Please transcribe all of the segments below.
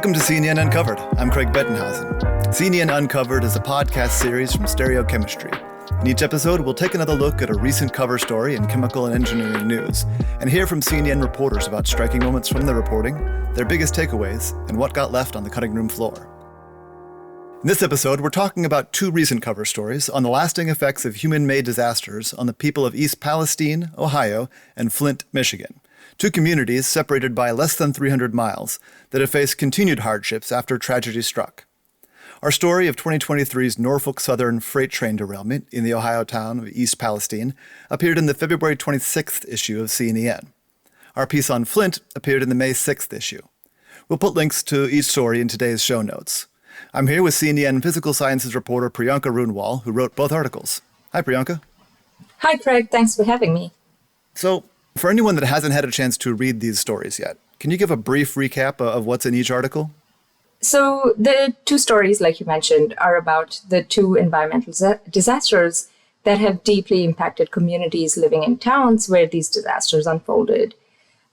Welcome to C&EN Uncovered. I'm Craig Bettenhausen. C&EN Uncovered is a podcast series from Stereochemistry. In each episode, we'll take another look at a recent cover story in chemical and engineering news and hear from C&EN reporters about striking moments from their reporting, their biggest takeaways, and what got left on the cutting room floor. In this episode, we're talking about two recent cover stories on the lasting effects of human-made disasters on the people of East Palestine, Ohio, and Flint, Michigan. Two communities separated by less than 300 miles that have faced continued hardships after tragedy struck. Our story of 2023's Norfolk Southern freight train derailment in the Ohio town of East Palestine appeared in the February 26th issue of C&EN. Our piece on Flint appeared in the May 6th issue. We'll put links to each story in today's show notes. I'm here with C&EN physical sciences reporter Priyanka Runwal, who wrote both articles. Hi, Priyanka. Hi, Craig. Thanks for having me. So, for anyone that hasn't had a chance to read these stories yet, can you give a brief recap of what's in each article? So the two stories, like you mentioned, are about the two environmental disasters that have deeply impacted communities living in towns where these disasters unfolded.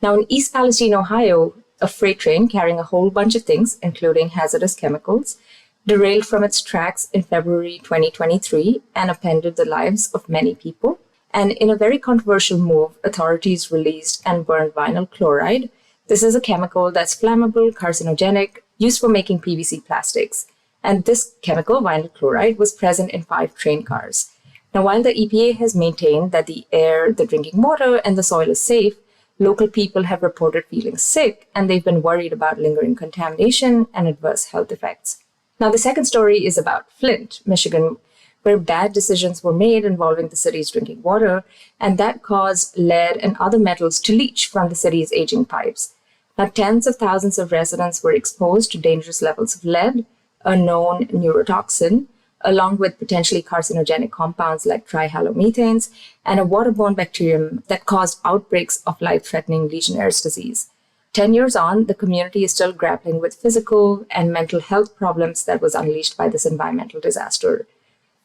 Now, in East Palestine, Ohio, a freight train carrying a whole bunch of things, including hazardous chemicals, derailed from its tracks in February 2023 and upended the lives of many people. And in a very controversial move, authorities released and burned vinyl chloride. This is a chemical that's flammable, carcinogenic, used for making PVC plastics. And this chemical, vinyl chloride, was present in 5 train cars. Now, while the EPA has maintained that the air, the drinking water, and the soil is safe, local people have reported feeling sick, and they've been worried about lingering contamination and adverse health effects. Now, the second story is about Flint, Michigan, where bad decisions were made involving the city's drinking water, and that caused lead and other metals to leach from the city's aging pipes. Now, tens of thousands of residents were exposed to dangerous levels of lead, a known neurotoxin, along with potentially carcinogenic compounds like trihalomethanes, and a waterborne bacterium that caused outbreaks of life-threatening Legionnaire's disease. 10 years on, the community is still grappling with physical and mental health problems that was unleashed by this environmental disaster.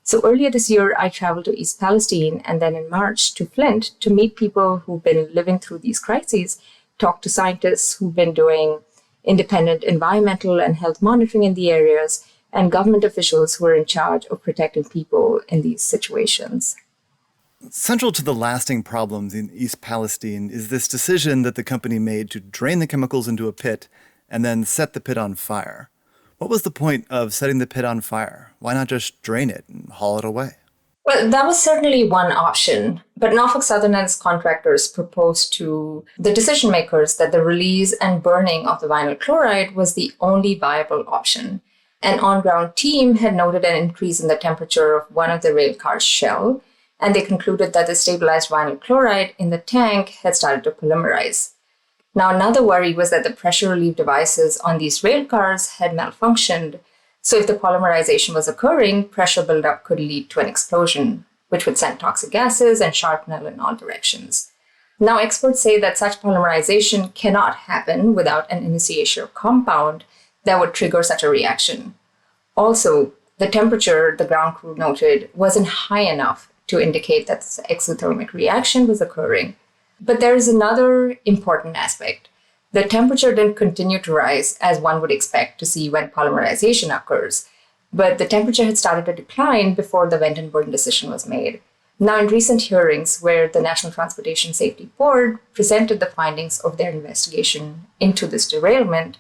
So earlier this year, I traveled to East Palestine and then in March to Flint to meet people who've been living through these crises, talk to scientists who've been doing independent environmental and health monitoring in the areas, and government officials who are in charge of protecting people in these situations. Central to the lasting problems in East Palestine is this decision that the company made to drain the chemicals into a pit and then set the pit on fire. What was the point of setting the pit on fire? Why not just drain it and haul it away? Well, that was certainly one option, but Norfolk Southern and its contractors proposed to the decision makers that the release and burning of the vinyl chloride was the only viable option. An on-ground team had noted an increase in the temperature of one of the rail car's shell, and they concluded that the stabilized vinyl chloride in the tank had started to polymerize. Now, another worry was that the pressure relief devices on these rail cars had malfunctioned. So if the polymerization was occurring, pressure buildup could lead to an explosion, which would send toxic gases and shrapnel in all directions. Now, experts say that such polymerization cannot happen without an initiation compound that would trigger such a reaction. Also, the temperature, the ground crew noted, wasn't high enough to indicate that this exothermic reaction was occurring. But there is another important aspect. The temperature didn't continue to rise as one would expect to see when polymerization occurs, but the temperature had started to decline before the vent and burn decision was made. Now, in recent hearings where the National Transportation Safety Board presented the findings of their investigation into this derailment,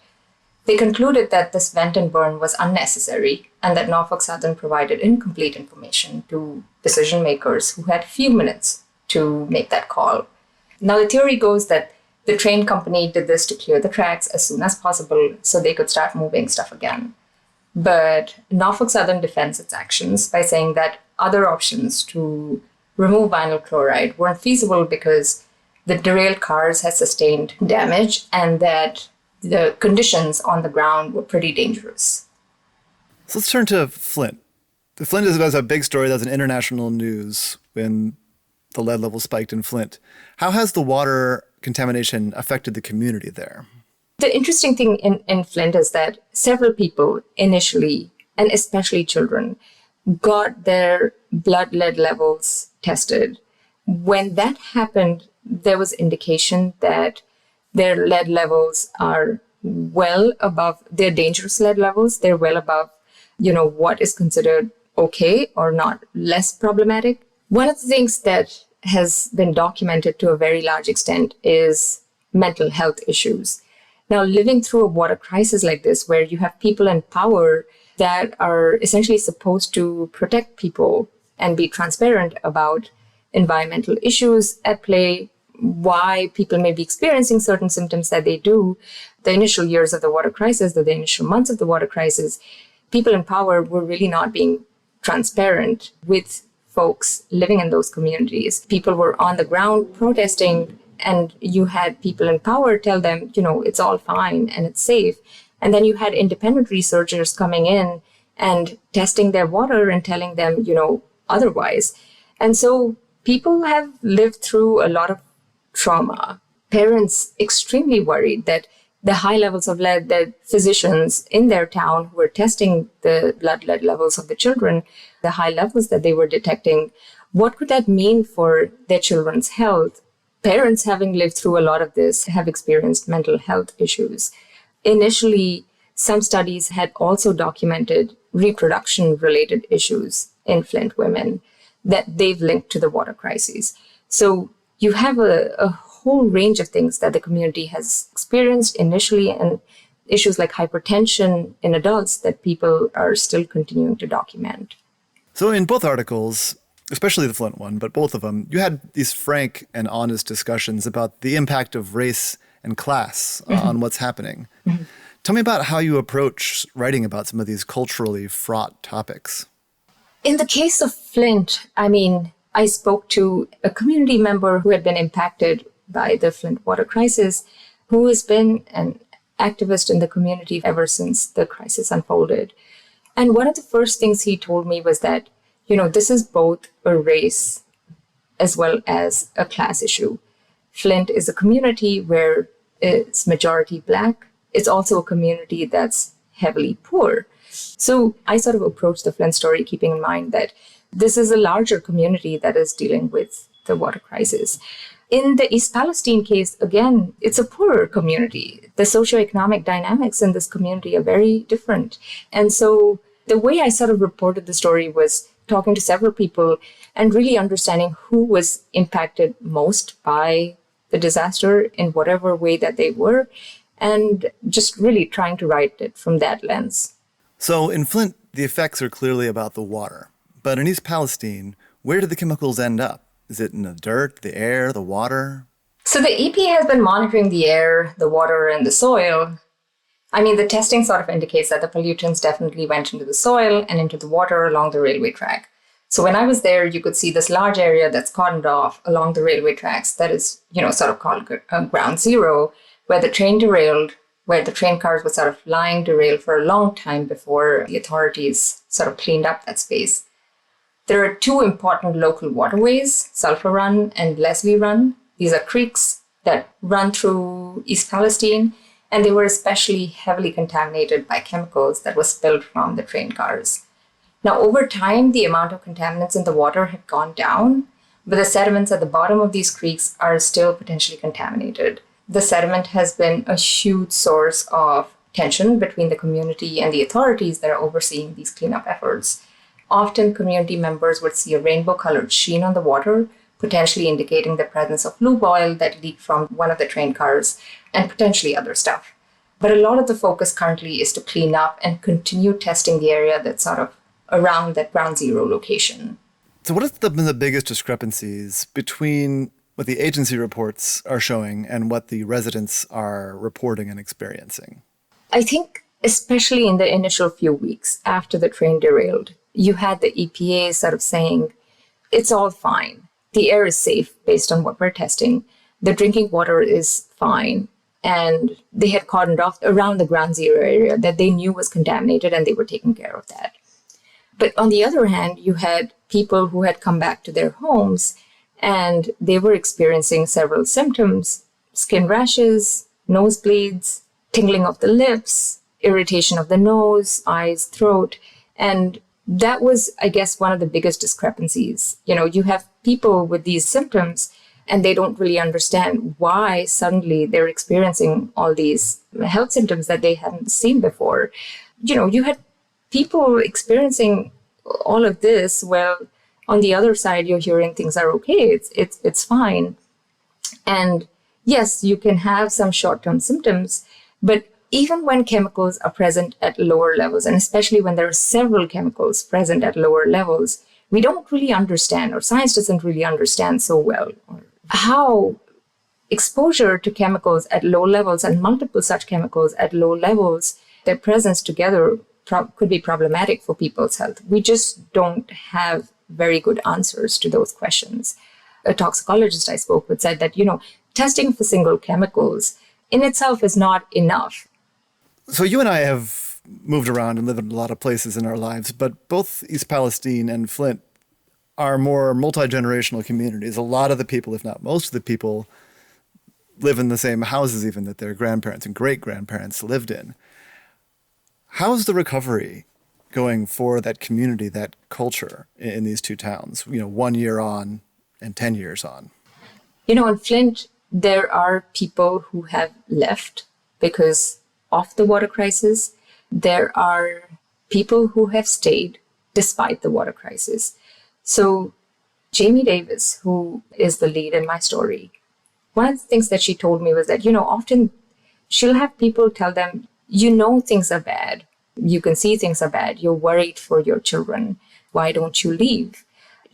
they concluded that this vent and burn was unnecessary and that Norfolk Southern provided incomplete information to decision makers who had few minutes to make that call. Now, the theory goes that the train company did this to clear the tracks as soon as possible so they could start moving stuff again. But Norfolk Southern defends its actions by saying that other options to remove vinyl chloride weren't feasible because the derailed cars had sustained damage and that the conditions on the ground were pretty dangerous. So let's turn to Flint. Flint was a big story that was in international news when the lead level spiked in Flint. How has the water contamination affected the community there? The interesting thing in Flint is that several people initially, and especially children, got their blood lead levels tested. When that happened, there was indication that their lead levels are well above their dangerous lead levels. They're well above, what is considered okay or not less problematic. One of the things that has been documented to a very large extent is mental health issues. Now, living through a water crisis like this, where you have people in power that are essentially supposed to protect people and be transparent about environmental issues at play, why people may be experiencing certain symptoms that they do, the initial years of the water crisis, the initial months of the water crisis, people in power were really not being transparent with folks living in those communities. People were on the ground protesting, and you had people in power tell them, it's all fine and it's safe. And then you had independent researchers coming in and testing their water and telling them, otherwise. And so people have lived through a lot of trauma. Parents extremely worried that the high levels of lead, that physicians in their town who were testing the blood lead levels of the children, the high levels that they were detecting, what could that mean for their children's health? Parents, having lived through a lot of this, have experienced mental health issues. Initially, some studies had also documented reproduction-related issues in Flint women that they've linked to the water crises. So you have a whole range of things that the community has experienced initially, and issues like hypertension in adults that people are still continuing to document. So in both articles, especially the Flint one, but both of them, you had these frank and honest discussions about the impact of race and class on what's happening. Mm-hmm. Tell me about how you approach writing about some of these culturally fraught topics. In the case of Flint, I spoke to a community member who had been impacted by the Flint water crisis, who has been an activist in the community ever since the crisis unfolded. And one of the first things he told me was that, this is both a race as well as a class issue. Flint is a community where it's majority Black. It's also a community that's heavily poor. So I sort of approached the Flint story keeping in mind that this is a larger community that is dealing with the water crisis. In the East Palestine case, again, it's a poorer community. The socioeconomic dynamics in this community are very different. And so the way I sort of reported the story was talking to several people and really understanding who was impacted most by the disaster in whatever way that they were, and just really trying to write it from that lens. So in Flint, the effects are clearly about the water. But in East Palestine, where do the chemicals end up? Is it in the dirt, the air, the water? So the EPA has been monitoring the air, the water, and the soil. The testing sort of indicates that the pollutants definitely went into the soil and into the water along the railway track. So when I was there, you could see this large area that's cordoned off along the railway tracks that is, sort of called ground zero, where the train derailed, where the train cars were sort of lying derailed for a long time before the authorities sort of cleaned up that space. There are two important local waterways, Sulphur Run and Leslie Run. These are creeks that run through East Palestine, and they were especially heavily contaminated by chemicals that were spilled from the train cars. Now, over time, the amount of contaminants in the water had gone down, but the sediments at the bottom of these creeks are still potentially contaminated. The sediment has been a huge source of tension between the community and the authorities that are overseeing these cleanup efforts. Often, community members would see a rainbow-colored sheen on the water, potentially indicating the presence of lube oil that leaked from one of the train cars, and potentially other stuff. But a lot of the focus currently is to clean up and continue testing the area that's sort of around that ground zero location. So what have been the biggest discrepancies between what the agency reports are showing and what the residents are reporting and experiencing? I think especially in the initial few weeks after the train derailed, you had the EPA sort of saying, it's all fine. The air is safe based on what we're testing. The drinking water is fine. And they had cordoned off around the ground zero area that they knew was contaminated, and they were taking care of that. But on the other hand, you had people who had come back to their homes and they were experiencing several symptoms: skin rashes, nosebleeds, tingling of the lips, irritation of the nose, eyes, throat. And that was, I guess, one of the biggest discrepancies. You have people with these symptoms, and they don't really understand why suddenly they're experiencing all these health symptoms that they hadn't seen before. You had people experiencing all of this. Well, on the other side, you're hearing things are okay. It's fine. And yes, you can have some short-term symptoms, but even when chemicals are present at lower levels, and especially when there are several chemicals present at lower levels, we don't really understand, or science doesn't really understand so well, how exposure to chemicals at low levels and multiple such chemicals at low levels, their presence together could be problematic for people's health. We just don't have very good answers to those questions. A toxicologist I spoke with said that, testing for single chemicals in itself is not enough. So you and I have moved around and lived in a lot of places in our lives, but both East Palestine and Flint are more multi-generational communities. A lot of the people, if not most of the people, live in the same houses even that their grandparents and great-grandparents lived in. How's the recovery going for that community, that culture in these two towns, 1 year on and 10 years on? In Flint, there are people who have left because of the water crisis. There are people who have stayed despite the water crisis. So Jamie Davis, who is the lead in my story, one of the things that she told me was that, often she'll have people tell them, things are bad. You can see things are bad. You're worried for your children. Why don't you leave?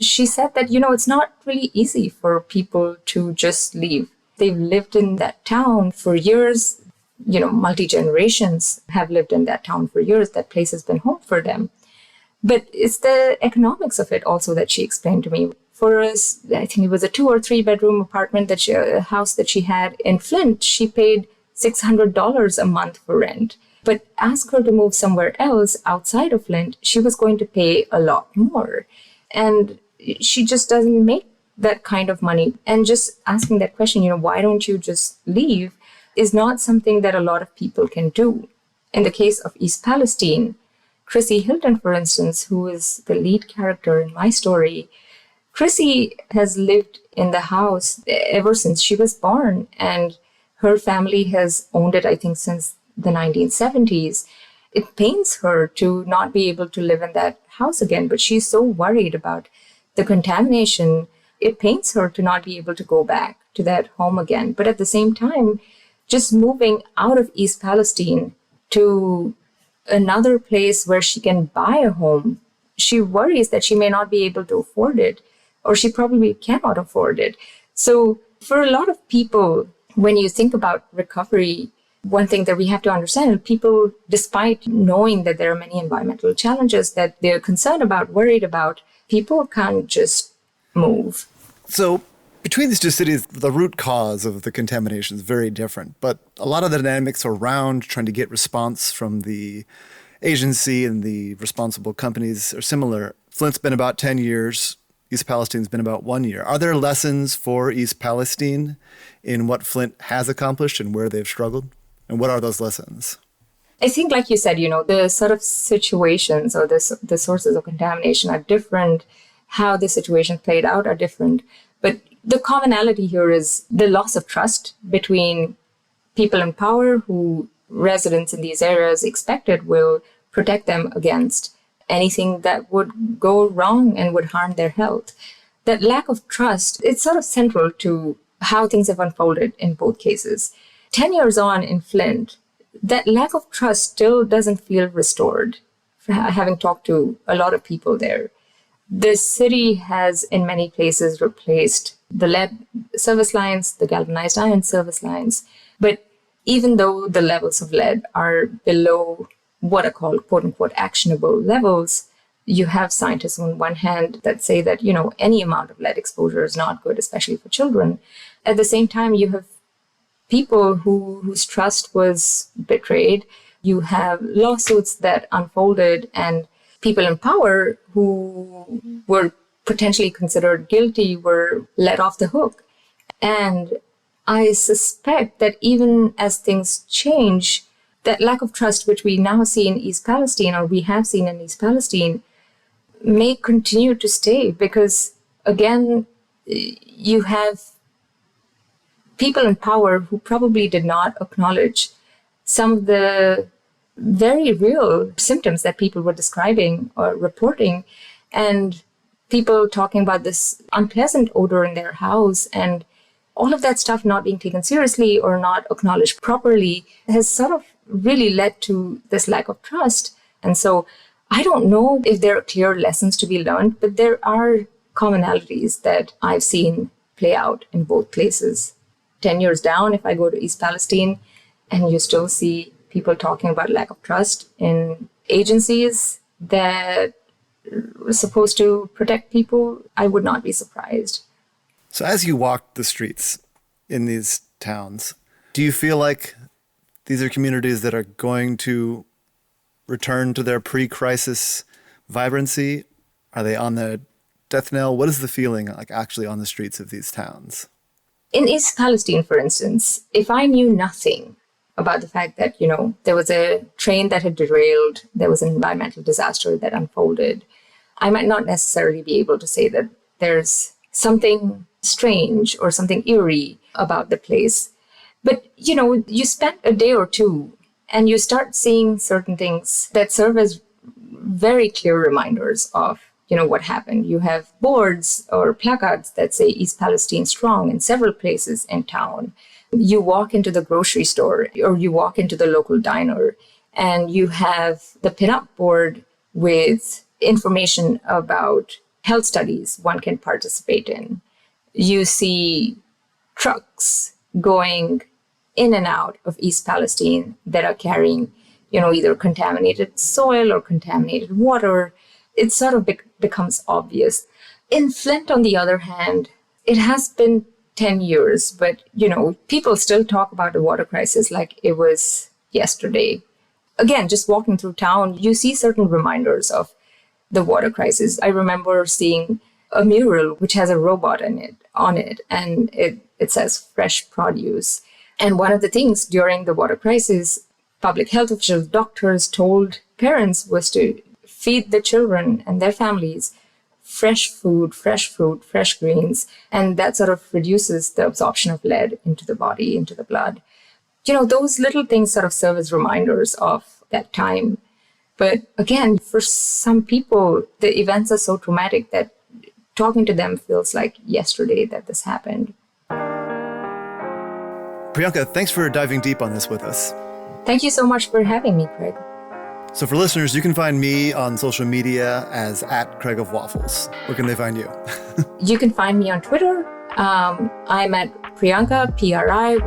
She said that, it's not really easy for people to just leave. They've lived in that town for years. Multi-generations have lived in that town for years. That place has been home for them. But it's the economics of it also that she explained to me. For us, I think it was a 2 or 3 bedroom apartment a house that she had in Flint. She paid $600 a month for rent. But ask her to move somewhere else outside of Flint, she was going to pay a lot more. And she just doesn't make that kind of money. And just asking that question, why don't you just leave, is not something that a lot of people can do. In the case of East Palestine, Chrissy Hilton, for instance, who is the lead character in my story, Chrissy has lived in the house ever since she was born, and her family has owned it, I think, since the 1970s. It pains her to not be able to live in that house again, but she's so worried about the contamination. It pains her to not be able to go back to that home again. But at the same time, just moving out of East Palestine to another place where she can buy a home, she worries that she may not be able to afford it, or she probably cannot afford it. So for a lot of people, when you think about recovery, one thing that we have to understand, people, despite knowing that there are many environmental challenges that they're concerned about, worried about, people can't just move. So between these two cities, the root cause of the contamination is very different, but a lot of the dynamics around trying to get response from the agency and the responsible companies are similar. Flint's been about 10 years. East Palestine's been about 1 year. Are there lessons for East Palestine in what Flint has accomplished and where they've struggled? And what are those lessons? I think, like you said, the sort of situations or the sources of contamination are different. How the situation played out are different. But the commonality here is the loss of trust between people in power who residents in these areas expected will protect them against anything that would go wrong and would harm their health. That lack of trust, it's sort of central to how things have unfolded in both cases. 10 years on in Flint, that lack of trust still doesn't feel restored, having talked to a lot of people there. The city has, in many places, replaced the lead service lines, the galvanized iron service lines. But even though the levels of lead are below what are called, quote unquote, actionable levels, you have scientists on one hand that say that, any amount of lead exposure is not good, especially for children. At the same time, you have people whose trust was betrayed. You have lawsuits that unfolded, and people in power who were potentially considered guilty were let off the hook. And I suspect that even as things change, that lack of trust, which we now see in East Palestine, or we have seen in East Palestine, may continue to stay because, again, you have people in power who probably did not acknowledge some of the very real symptoms that people were describing or reporting, and people talking about this unpleasant odor in their house, and all of that stuff not being taken seriously or not acknowledged properly has sort of really led to this lack of trust. And so I don't know if there are clear lessons to be learned, but there are commonalities that I've seen play out in both places. 10 years down, if I go to East Palestine and you still see people talking about lack of trust in agencies that were supposed to protect people, I would not be surprised. So as you walk the streets in these towns, do you feel like these are communities that are going to return to their pre-crisis vibrancy? Are they on the death knell? What is the feeling like actually on the streets of these towns? In East Palestine, for instance, if I knew nothing about the fact that, there was a train that had derailed, there was an environmental disaster that unfolded, I might not necessarily be able to say that there's something strange or something eerie about the place. But, you spend a day or two and you start seeing certain things that serve as very clear reminders of, what happened. You have boards or placards that say East Palestine Strong in several places in town. You walk into the grocery store or you walk into the local diner and you have the pin-up board with information about health studies one can participate in. You see trucks going in and out of East Palestine that are carrying, either contaminated soil or contaminated water. It sort of becomes obvious. In Flint, on the other hand, it has been 10 years, but, people still talk about the water crisis like it was yesterday. Again, just walking through town, you see certain reminders of the water crisis. I remember seeing a mural which has a robot on it, and it says fresh produce. And one of the things during the water crisis, public health officials, doctors told parents was to feed the children and their families fresh food, fresh fruit, fresh greens, and that sort of reduces the absorption of lead into the body, into the blood. Those little things sort of serve as reminders of that time. But again, for some people, the events are so traumatic that talking to them feels like yesterday that this happened. Priyanka, thanks for diving deep on this with us. Thank you so much for having me, Craig. So for listeners, you can find me on social media as @CraigofWaffles. Where can they find you? You can find me on Twitter. I'm at Priyanka, Priyanka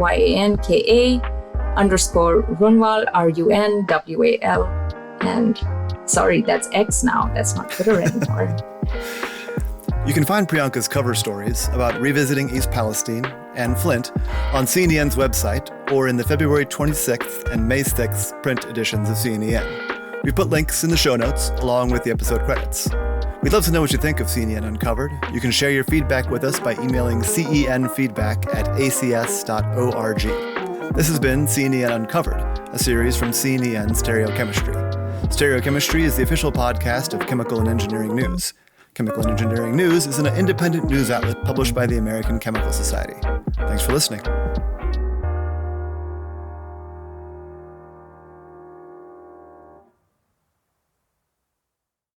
_Runwal, RUNWAL. And sorry, that's X now. That's not Twitter anymore. You can find Priyanka's cover stories about revisiting East Palestine and Flint on C&EN's website or in the February 26th and May 6th print editions of C&EN. We put links in the show notes along with the episode credits. We'd love to know what you think of C&EN Uncovered. You can share your feedback with us by emailing cenfeedback@acs.org. This has been C&EN Uncovered, a series from C&EN Stereochemistry. Stereochemistry is the official podcast of Chemical and Engineering News. Chemical and Engineering News is an independent news outlet published by the American Chemical Society. Thanks for listening.